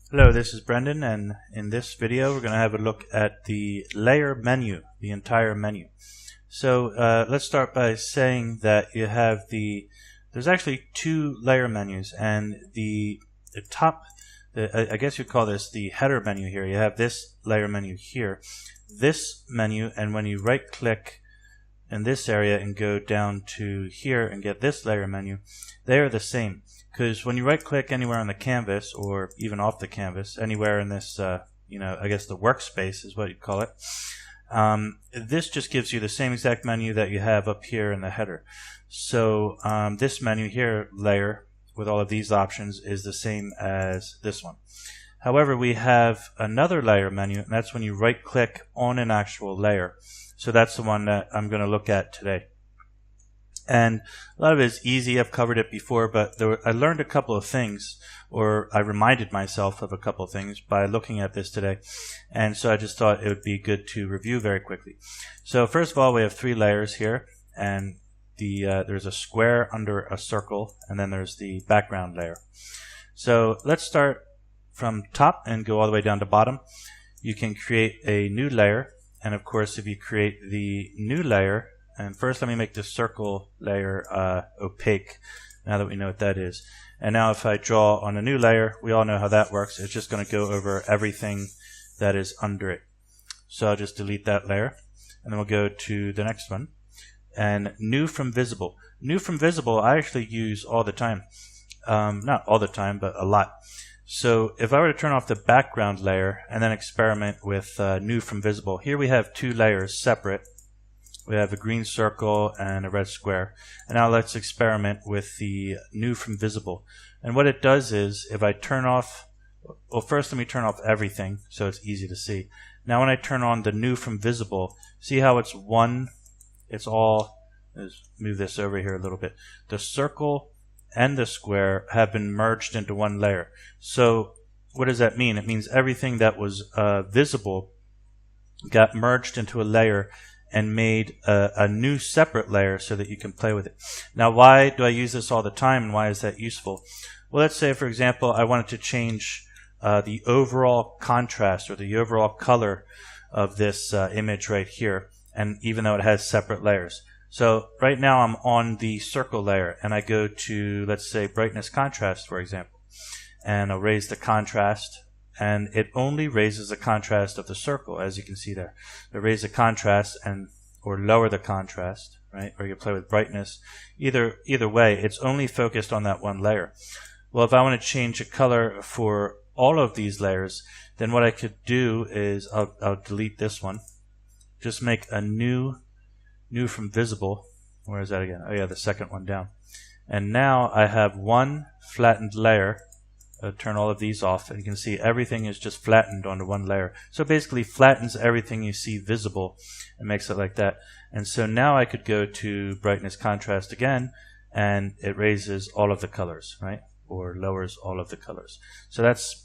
Hello, this is Brendan, and in this video we're going to have a look at the layer menu, the entire menu. So let's start by saying that you have there's actually two layer menus, and the top, I guess you'd call this the header menu here. You have this layer menu here, this menu, and when you right click in this area and go down to here and get this layer menu, they are the same. Because when you right click anywhere on the canvas, or even off the canvas, anywhere in this, I guess the workspace is what you'd call it, this just gives you the same exact menu that you have up here in the header. So this menu here, layer, with all of these options, is the same as this one. However, we have another layer menu, and that's when you right click on an actual layer. So that's the one that I'm going to look at today. And a lot of it is easy. I've covered it before, but I learned a couple of things, or I reminded myself of a couple of things by looking at this today. And so I just thought it would be good to review very quickly. So first of all, we have three layers here, and there's a square under a circle, and then there's the background layer. So let's start from top and go all the way down to bottom. You can create a new layer, and of course, if you create the new layer, and first let me make the circle layer opaque, now that we know what that is. And now if I draw on a new layer, we all know how that works. It's just going to go over everything that is under it. So I'll just delete that layer, and then we'll go to the next one. And new from visible. New from visible I actually use all the time. Not all the time, but a lot. So if I were to turn off the background layer and then experiment with new from visible, here we have two layers separate. We have a green circle and a red square. And now let's experiment with the new from visible. And what it does is, if I turn off, well, first let me turn off everything so it's easy to see. Now when I turn on the new from visible, see how it's one, it's all, let's move this over here a little bit. The circle and the square have been merged into one layer. So what does that mean? It means everything that was visible got merged into a layer and made a new separate layer so that you can play with it. Now, why do I use this all the time, and why is that useful? Well, let's say, for example, I wanted to change the overall contrast or the overall color of this image right here, and even though it has separate layers. So right now I'm on the circle layer, and I go to, let's say, brightness contrast, for example, and I'll raise the contrast. And it only raises the contrast of the circle, as you can see there. It raises the contrast or lower the contrast, right? Or you play with brightness. Either way, it's only focused on that one layer. Well, if I want to change the color for all of these layers, then what I could do is I'll delete this one. Just make a new from visible. Where is that again? Oh yeah, the second one down. And now I have one flattened layer. Turn all of these off, and you can see everything is just flattened onto one layer. So it basically flattens everything you see visible and makes it like that. And so now I could go to brightness contrast again, and it raises all of the colors, right? Or lowers all of the colors. So that's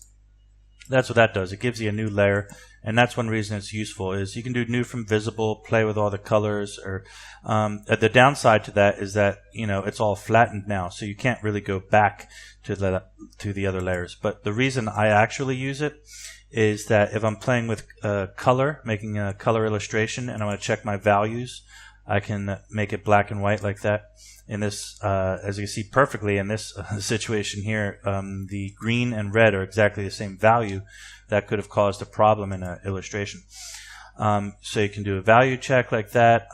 what that does. It gives you a new layer, and that's one reason it's useful, is you can do new from visible, play with all the colors. Or the downside to that is that it's all flattened now, so you can't really go back to the other layers. But the reason I actually use it is that if I'm playing with color, making a color illustration, and I want to check my values, I can make it black and white like that. In this, as you see perfectly in this situation here, the green and red are exactly the same value. That could have caused a problem in an illustration. So you can do a value check like that.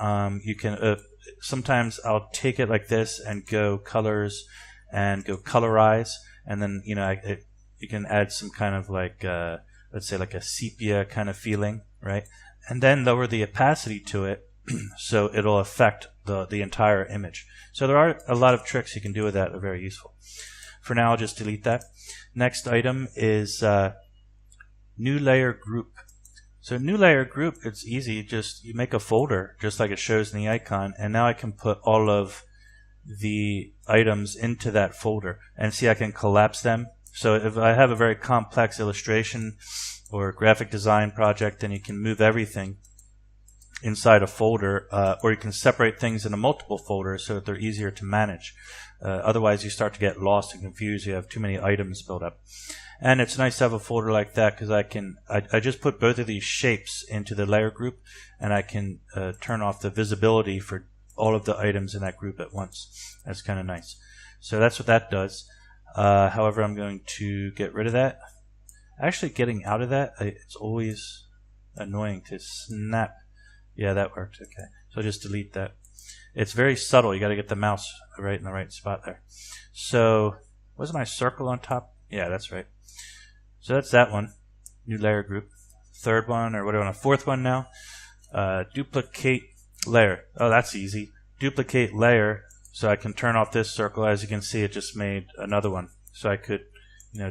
You can sometimes I'll take it like this and go colors and go colorize, and then you can add some kind of like let's say like a sepia kind of feeling, right? And then lower the opacity to it so it'll affect the entire image. So there are a lot of tricks you can do with that that are very useful. For now, I'll just delete that. Next item is new layer group. So new layer group, it's easy. You make a folder just like it shows in the icon, and now I can put all of the items into that folder, and see I can collapse them. So if I have a very complex illustration or graphic design project, then you can move everything inside a folder, or you can separate things into multiple folders so that they're easier to manage. Otherwise, you start to get lost and confused. You have too many items built up. And it's nice to have a folder like that because I just put both of these shapes into the layer group, and I can turn off the visibility for all of the items in that group at once. That's kind of nice. So that's what that does. However, I'm going to get rid of that. Actually, getting out of that, it's always annoying to snap. Yeah, that worked. Okay. So just delete that. It's very subtle. You got to get the mouse right in the right spot there. So, was my circle on top? Yeah, that's right. So that's that one. New layer group. Third one, or what do I want? A fourth one now. Duplicate layer. Oh, that's easy. Duplicate layer. So I can turn off this circle. As you can see, it just made another one. So I could,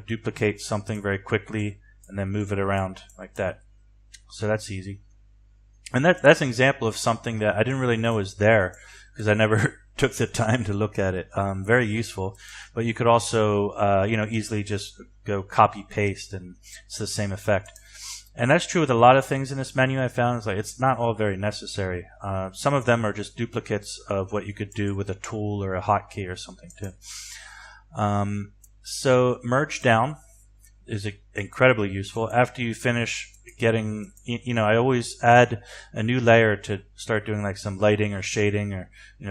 duplicate something very quickly and then move it around like that. So that's easy. And that's an example of something that I didn't really know was there because I never took the time to look at it. Very useful. But you could also, easily just go copy paste and it's the same effect. And that's true with a lot of things in this menu. I found it's not all very necessary. Some of them are just duplicates of what you could do with a tool or a hotkey or something too. So merge down is incredibly useful. After you finish getting, I always add a new layer to start doing like some lighting or shading or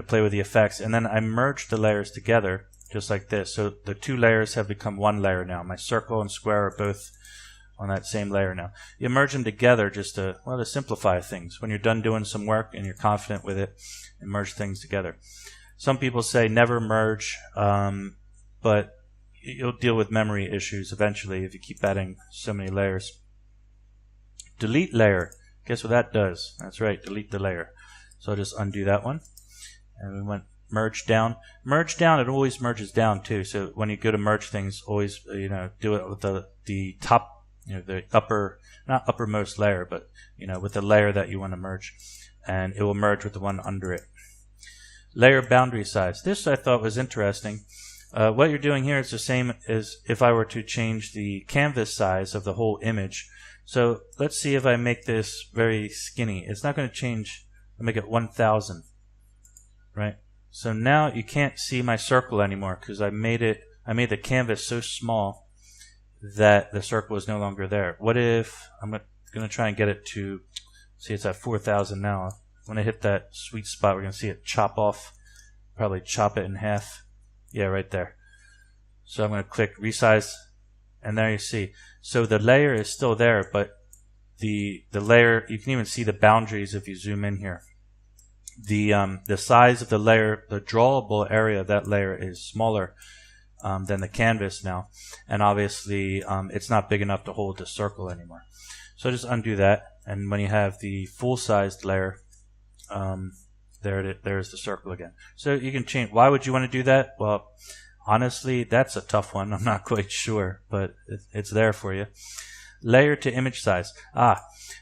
play with the effects, and then I merge the layers together just like this. So the two layers have become one layer now. My circle and square are both on that same layer now. You merge them together just to simplify things. When you're done doing some work and you're confident with it, and merge things together. Some people say never merge, but you'll deal with memory issues eventually if you keep adding so many layers. Delete layer. Guess what that does? That's right, delete the layer. So I'll just undo that one. And we went merge down. Merge down, it always merges down too. So when you go to merge things, always do it with the top, the upper, not uppermost layer, but with the layer that you want to merge. And it will merge with the one under it. Layer boundary size. This I thought was interesting. What you're doing here is the same as if I were to change the canvas size of the whole image. So let's see if I make this very skinny. It's not going to change. I'll make it 1000, right? So now you can't see my circle anymore because I made the canvas so small that the circle is no longer there. What if I'm going to try and get it to, see, it's at 4000 now. When I hit that sweet spot, we're going to see it chop off, probably chop it in half. Yeah, right there. So I'm going to click resize, and there you see. So the layer is still there, but the layer, you can even see the boundaries if you zoom in here. The size of the layer, the drawable area of that layer is smaller than the canvas now, and obviously it's not big enough to hold the circle anymore. So just undo that, and when you have the full-sized layer, there's the circle again. So you can change. Why would you want to do that? Well, honestly, that's a tough one. I'm not quite sure, but it's there for you. Layer to image size.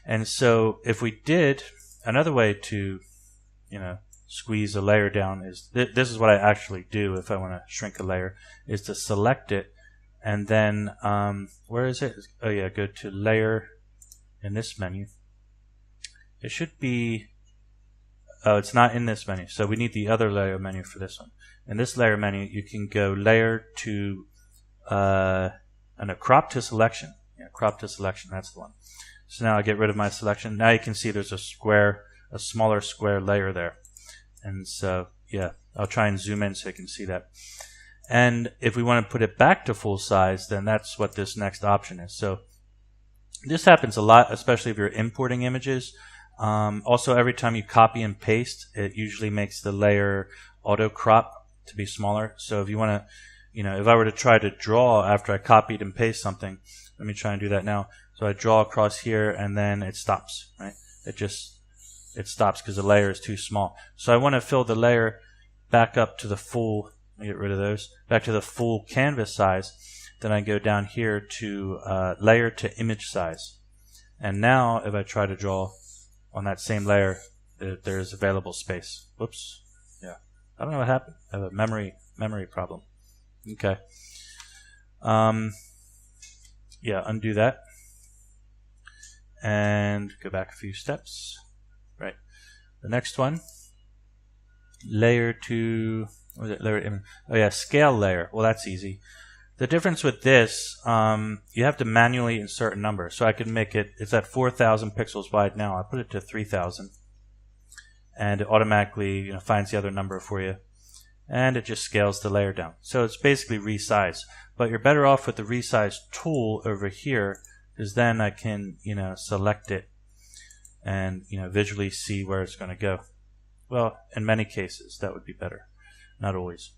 And so if we did, another way to, squeeze a layer down is, this is what I actually do if I want to shrink a layer, is to select it, and then, where is it? Oh yeah, go to layer in this menu. It should be, oh, it's not in this menu, so we need the other layer menu for this one. In this layer menu, you can go layer to, crop to selection. Yeah, crop to selection, that's the one. So now I get rid of my selection. Now you can see there's a smaller square layer there. And so, yeah, I'll try and zoom in so you can see that. And if we want to put it back to full size, then that's what this next option is. So this happens a lot, especially if you're importing images. Also, every time you copy and paste, it usually makes the layer auto crop to be smaller. So if you want to, if I were to try to draw after I copied and paste something, let me try and do that now. So I draw across here and then it stops, right? It stops because the layer is too small. So I want to fill the layer back up to the full, let me get rid of those, back to the full canvas size. Then I go down here to layer to image size. And now if I try to draw on that same layer, there's available space. Whoops. Yeah. I don't know what happened. I have a memory problem. Okay. Yeah, undo that. And go back a few steps. Right. The next one, layer to, what was it, layer image? Oh yeah, scale layer. Well, that's easy. The difference with this, you have to manually insert a number. So I can make it, it's at 4,000 pixels wide now. I put it to 3,000. And it automatically finds the other number for you. And it just scales the layer down. So it's basically resize. But you're better off with the resize tool over here, because then I can select it and visually see where it's going to go. Well, in many cases that would be better, not always.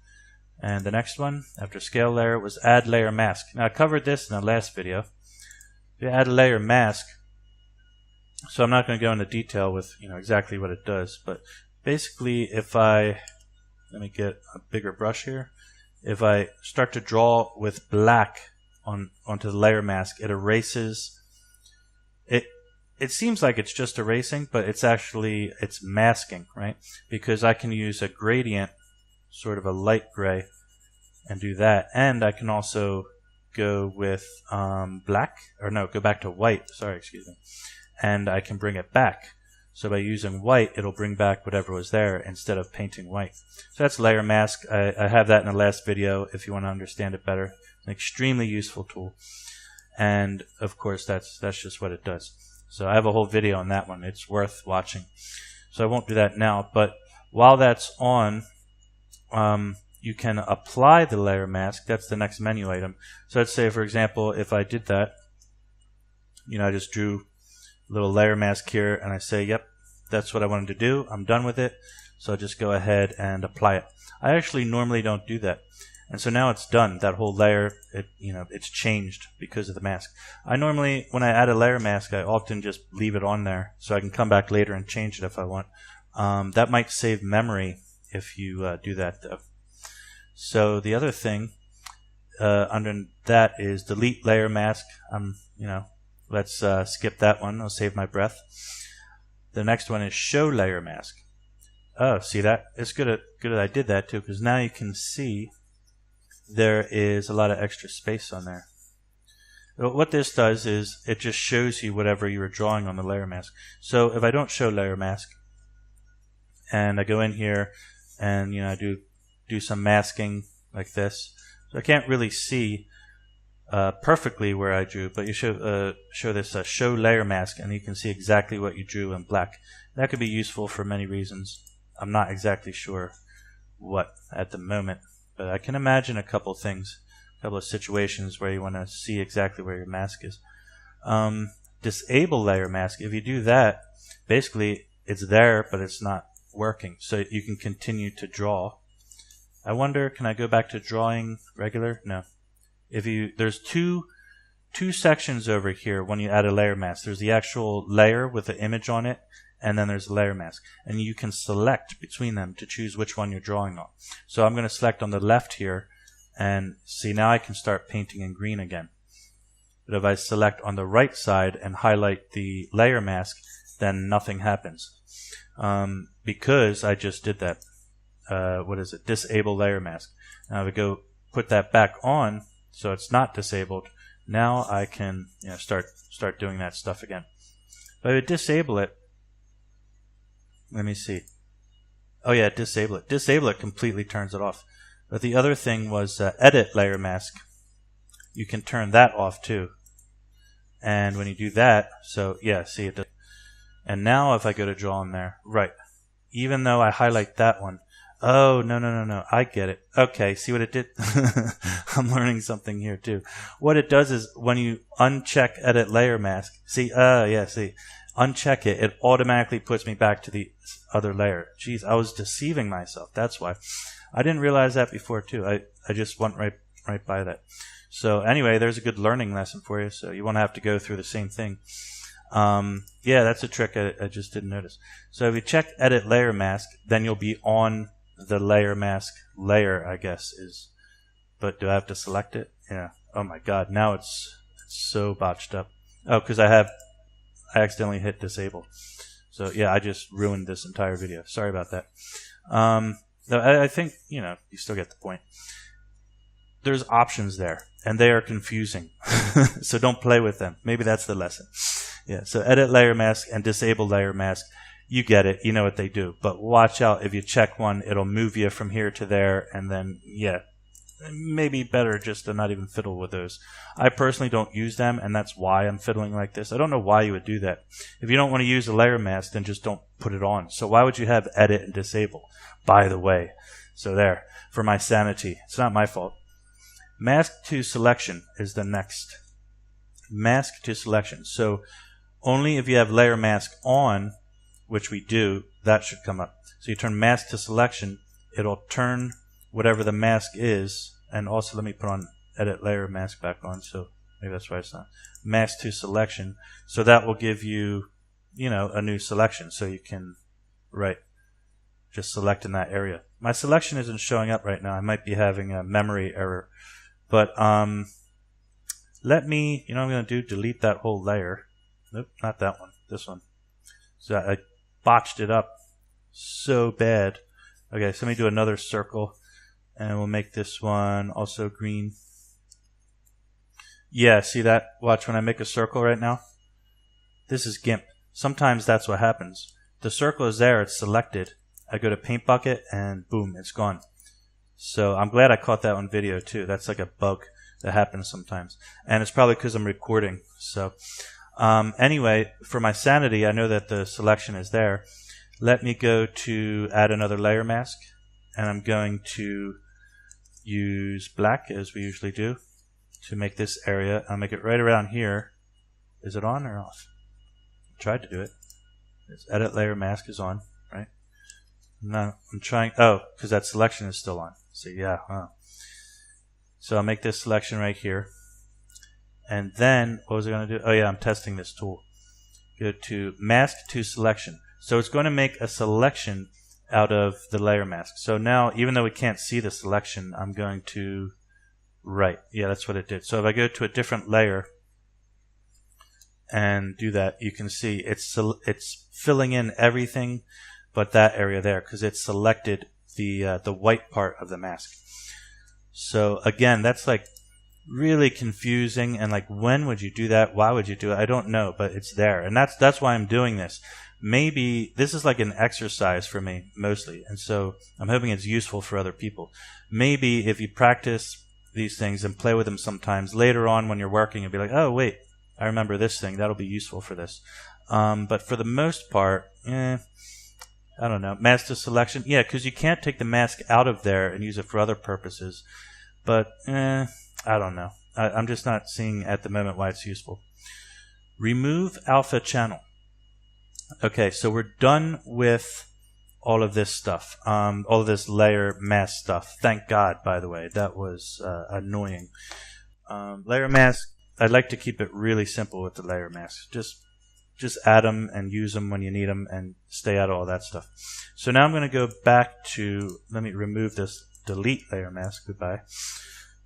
And the next one after scale layer was add layer mask. Now I covered this in the last video. You add a layer mask, so I'm not going to go into detail with exactly what it does, but basically if I, let me get a bigger brush here, if I start to draw with black onto the layer mask, it erases it. It seems like it's just erasing, but it's actually, it's masking, right? Because I can use a gradient, sort of a light gray, and do that. And I can also go with black, or no, go back to white, sorry, excuse me. And I can bring it back. So by using white, it'll bring back whatever was there instead of painting white. So that's layer mask. I have that in the last video if you want to understand it better. An extremely useful tool. And of course, that's just what it does. So I have a whole video on that one. It's worth watching. So I won't do that now, but while that's on, you can apply the layer mask. That's the next menu item. So let's say, for example, if I did that, I just drew a little layer mask here, and I say, yep, that's what I wanted to do. I'm done with it. So I'll just go ahead and apply it. I actually normally don't do that. And so now it's done. That whole layer, it's changed because of the mask. I normally, when I add a layer mask, I often just leave it on there so I can come back later and change it if I want. That might save memory if you do that, though. So the other thing under that is delete layer mask. Let's skip that one. I'll save my breath. The next one is show layer mask. Oh, see that? It's good that I did that too, because now you can see there is a lot of extra space on there. What this does is it just shows you whatever you were drawing on the layer mask. So if I don't show layer mask and I go in here and I do some masking like this, so I can't really see perfectly where I drew, but you show this show layer mask and you can see exactly what you drew in black. That could be useful for many reasons. I'm not exactly sure what at the moment, but I can imagine a couple things, a couple of situations where you want to see exactly where your mask is. Disable layer mask. If you do that, basically it's there, but it's not working. So you can continue to draw. I wonder, can I go back to drawing regular? No. There's two sections over here when you add a layer mask. There's the actual layer with the image on it, and then there's a layer mask. And you can select between them to choose which one you're drawing on. So I'm going to select on the left here, and see now I can start painting in green again. But if I select on the right side and highlight the layer mask, then nothing happens. Because I just did that. What is it? Disable layer mask. Now if I go put that back on, so it's not disabled, now I can start doing that stuff again. But if I disable it, let me see. Oh yeah, disable it. Disable it completely turns it off. But the other thing was edit layer mask. You can turn that off too. And when you do that, so yeah, see it does. And now if I go to draw in there, right, even though I highlight that one, oh, no, I get it. Okay, see what it did? I'm learning something here too. What it does is when you uncheck edit layer mask, see, uncheck it, it automatically puts me back to the other layer. Jeez, I was deceiving myself. That's why. I didn't realize that before too. I just went right by that. So anyway, there's a good learning lesson for you. So you won't have to go through the same thing. Yeah, that's a trick I just didn't notice. So if you check edit layer mask, then you'll be on the layer mask layer, I guess is. But do I have to select it? Yeah. Oh my God, now it's so botched up. Oh, because I accidentally hit disable. So yeah, I just ruined this entire video. Sorry about that. I think you still get the point. There's options there, and they are confusing. So don't play with them. Maybe that's the lesson. Yeah. So edit layer mask and disable layer mask You get it. You know what they do. But watch out. If you check one, it'll move you from here to there. And then, yeah, maybe better just to not even fiddle with those. I personally don't use them, and that's why I'm fiddling like this. I don't know why you would do that. If you don't want to use a layer mask, then just don't put it on. So why would you have edit and disable, by the way? So there, for my sanity. It's not my fault. Mask to selection is the next. Mask to selection. So only if you have layer mask on, which we do, that should come up. So you turn mask to selection, it'll turn whatever the mask is, and also let me put on edit layer mask back on, so maybe that's why it's not. Mask to selection, so that will give you, you know, a new selection, so you can, right, just select in that area. My selection isn't showing up right now. I might be having a memory error, but let me, you know what I'm going to do? Delete that whole layer. Nope, not that one, this one. So I botched it up so bad. Okay, so let me do another circle, and we'll make this one also green. Yeah, see that? Watch when I make a circle right now. This is GIMP. Sometimes that's what happens. The circle is there, it's selected. I go to paint bucket, and boom, it's gone. So I'm glad I caught that on video too. That's like a bug that happens sometimes. And it's probably because I'm recording. So anyway, for my sanity, I know that the selection is there. Let me go to add another layer mask, and I'm going to use black as we usually do to make this area. I'll make it right around here. Is it on or off? I tried to do it. This edit layer mask is on, right? No, I'm trying. Oh, because that selection is still on. So yeah, huh. So I'll make this selection right here. And then, what was I going to do? Oh yeah, I'm testing this tool. Go to mask to selection. So it's going to make a selection out of the layer mask. So now, even though we can't see the selection, I'm going to, right, yeah, that's what it did. So if I go to a different layer and do that, you can see it's filling in everything but that area there, because it selected the white part of the mask. So again, that's like really confusing, and like, when would you do that? Why would you do it? I don't know, but it's there, and that's why I'm doing this. Maybe this is like an exercise for me mostly, and so I'm hoping it's useful for other people. Maybe if you practice these things and play with them sometimes, later on when you're working, you'll be like, oh wait, I remember this thing, that'll be useful for this. But for the most part, I don't know. Mask to selection, yeah, because you can't take the mask out of there and use it for other purposes. But I don't know. I'm just not seeing at the moment why it's useful. Remove alpha channel. Okay, so we're done with all of this stuff, all of this layer mask stuff. Thank God, by the way. That was annoying. Layer mask, I'd like to keep it really simple with the layer masks. Just add them and use them when you need them, and stay out of all that stuff. So now I'm going to go back to, let me remove this delete layer mask, goodbye.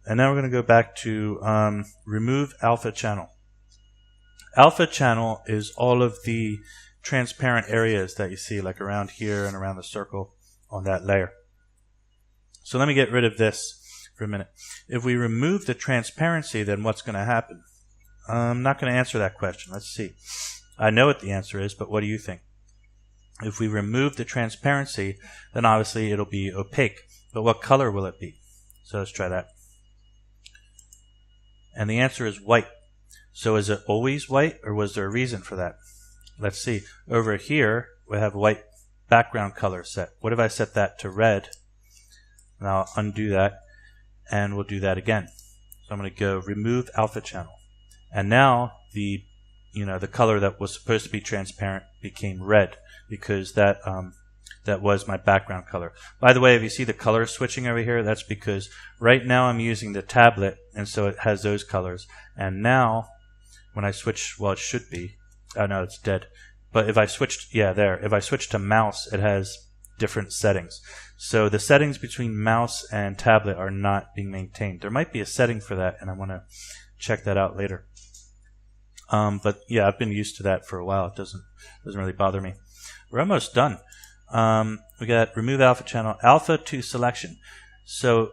And now we're going to go back to remove alpha channel. Alpha channel is all of the transparent areas that you see, like around here and around the circle on that layer. So let me get rid of this for a minute. If we remove the transparency, then what's going to happen? I'm not going to answer that question. Let's see. I know what the answer is, but what do you think? If we remove the transparency, then obviously it'll be opaque. But what color will it be? So let's try that. And the answer is white. So is it always white, or was there a reason for that? Let's see. Over here, we have white background color set. What if I set that to red? And I'll undo that, and we'll do that again. So I'm going to go remove alpha channel. And now the color that was supposed to be transparent became red, because that was my background color. By the way, if you see the color switching over here, that's because right now I'm using the tablet, and so it has those colors. And now, when I switch, well, it should be. Oh no, it's dead. But if I switched, yeah, there. If I switch to mouse, it has different settings. So the settings between mouse and tablet are not being maintained. There might be a setting for that, and I want to check that out later. But yeah, I've been used to that for a while. It doesn't really bother me. We're almost done. We got remove alpha channel, alpha to selection. So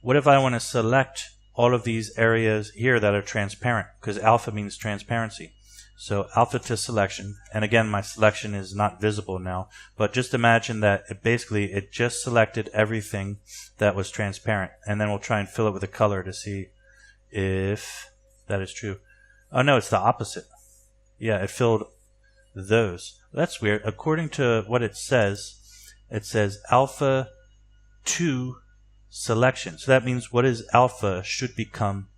what if I want to select all of these areas here that are transparent? Because alpha means transparency. So alpha to selection, and again my selection is not visible now, but just imagine that it just selected everything that was transparent, and then we'll try and fill it with a color to see if that is true. Oh no, it's the opposite. Yeah, it filled those. That's weird. According to what it says alpha to selection. So that means what is alpha should become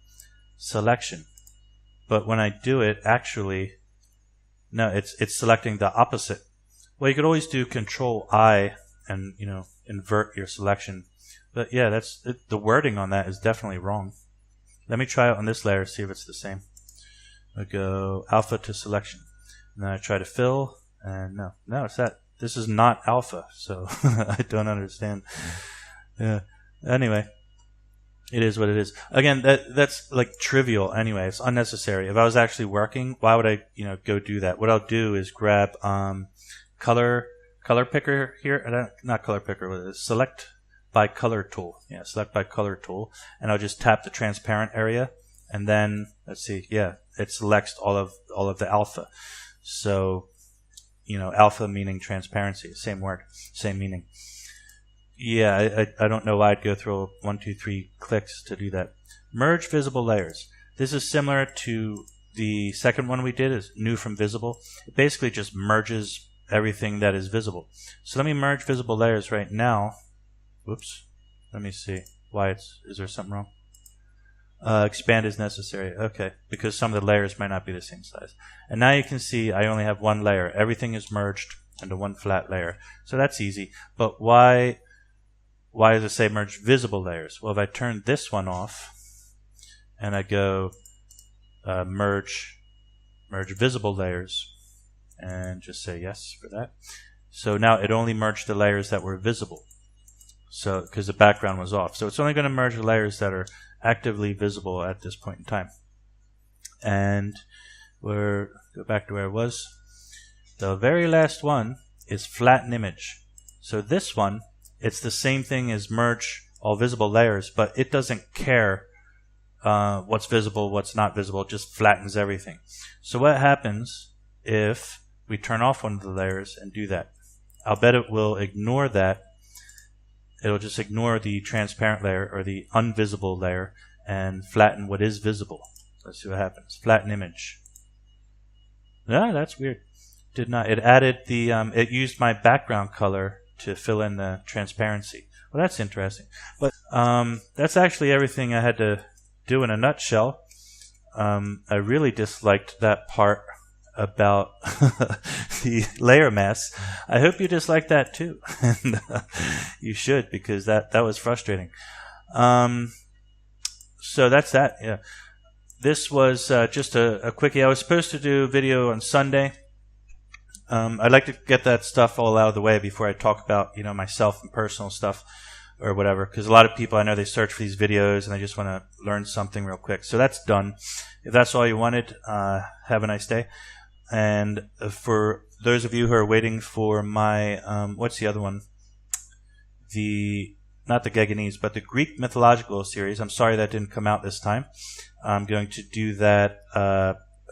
selection. But when I do it, actually, no, it's selecting the opposite. Well, you could always do Control I and invert your selection. But yeah, the wording on that is definitely wrong. Let me try it on this layer, see if it's the same. I go alpha to selection, and then I try to fill, and no, it's that. This is not alpha, so I don't understand. Yeah. Anyway. It is what it is. Again, that's like trivial anyway. It's unnecessary. If I was actually working, why would I, go do that? What I'll do is grab color picker here. Not color picker. Select by color tool. Yeah, select by color tool, and I'll just tap the transparent area, and then let's see. Yeah, it selects all of the alpha. So, alpha meaning transparency. Same word, same meaning. Yeah, I don't know why I'd go through 1, 2, 3 clicks to do that. Merge visible layers. This is similar to the second one we did, is new from visible. It basically just merges everything that is visible. So let me merge visible layers right now. Whoops. Let me see. Is there something wrong? Expand is necessary. Okay, because some of the layers might not be the same size. And now you can see I only have one layer. Everything is merged into one flat layer. So that's easy. But why does it say merge visible layers? Well, if I turn this one off and I go merge visible layers and just say yes for that. So now it only merged the layers that were visible. So because the background was off. So it's only going to merge the layers that are actively visible at this point in time. And go back to where it was. The very last one is flatten image. So this one, it's the same thing as merge all visible layers, but it doesn't care what's visible, what's not visible. It just flattens everything. So what happens if we turn off one of the layers and do that? I'll bet it will ignore that. It'll just ignore the transparent layer or the invisible layer and flatten what is visible. Let's see what happens. Flatten image. Yeah, that's weird. Did not. It added the. It used my background color to fill in the transparency. Well, that's interesting. But that's actually everything I had to do in a nutshell. I really disliked that part about the layer mask. I hope you dislike that too. And you should, because that was frustrating. So that's that. Yeah. This was just a quickie. I was supposed to do a video on Sunday. I'd like to get that stuff all out of the way before I talk about myself and personal stuff or whatever, because a lot of people, I know, they search for these videos and they just want to learn something real quick. So that's done. If that's all you wanted, have a nice day. And for those of you who are waiting for my what's the other one? Not the Geganese, but the Greek mythological series. I'm sorry that didn't come out this time. I'm going to do that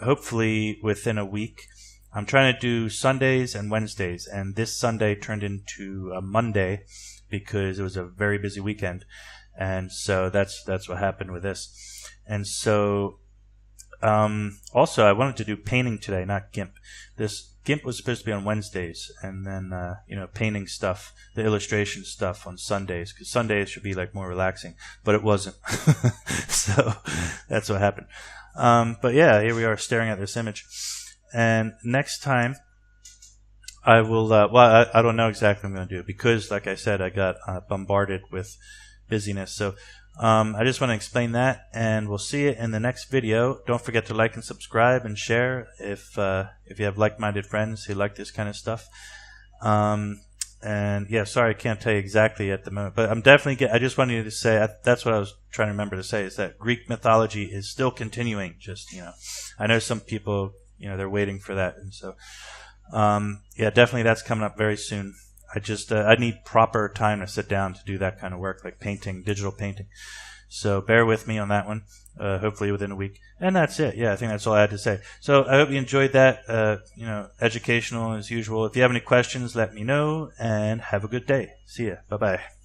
hopefully within a week. I'm trying to do Sundays and Wednesdays, and this Sunday turned into a Monday because it was a very busy weekend, and so that's what happened with this. And so also I wanted to do painting today, not GIMP. This GIMP was supposed to be on Wednesdays, and then painting stuff, the illustration stuff on Sundays, because Sundays should be like more relaxing, but it wasn't. So that's what happened. But yeah, here we are staring at this image. And next time, I will, I don't know exactly what I'm going to do, because, like I said, I got bombarded with busyness. So I just want to explain that, and we'll see you in the next video. Don't forget to like and subscribe and share if you have like-minded friends who like this kind of stuff. And yeah, sorry I can't tell you exactly at the moment, but I'm definitely I just wanted to say, that's what I was trying to remember to say, is that Greek mythology is still continuing. Just, I know some people, they're waiting for that. And so, yeah, definitely that's coming up very soon. I need proper time to sit down to do that kind of work, like painting, digital painting. So bear with me on that one, hopefully within a week. And that's it. Yeah, I think that's all I had to say. So I hope you enjoyed that, educational as usual. If you have any questions, let me know, and have a good day. See ya. Bye-bye.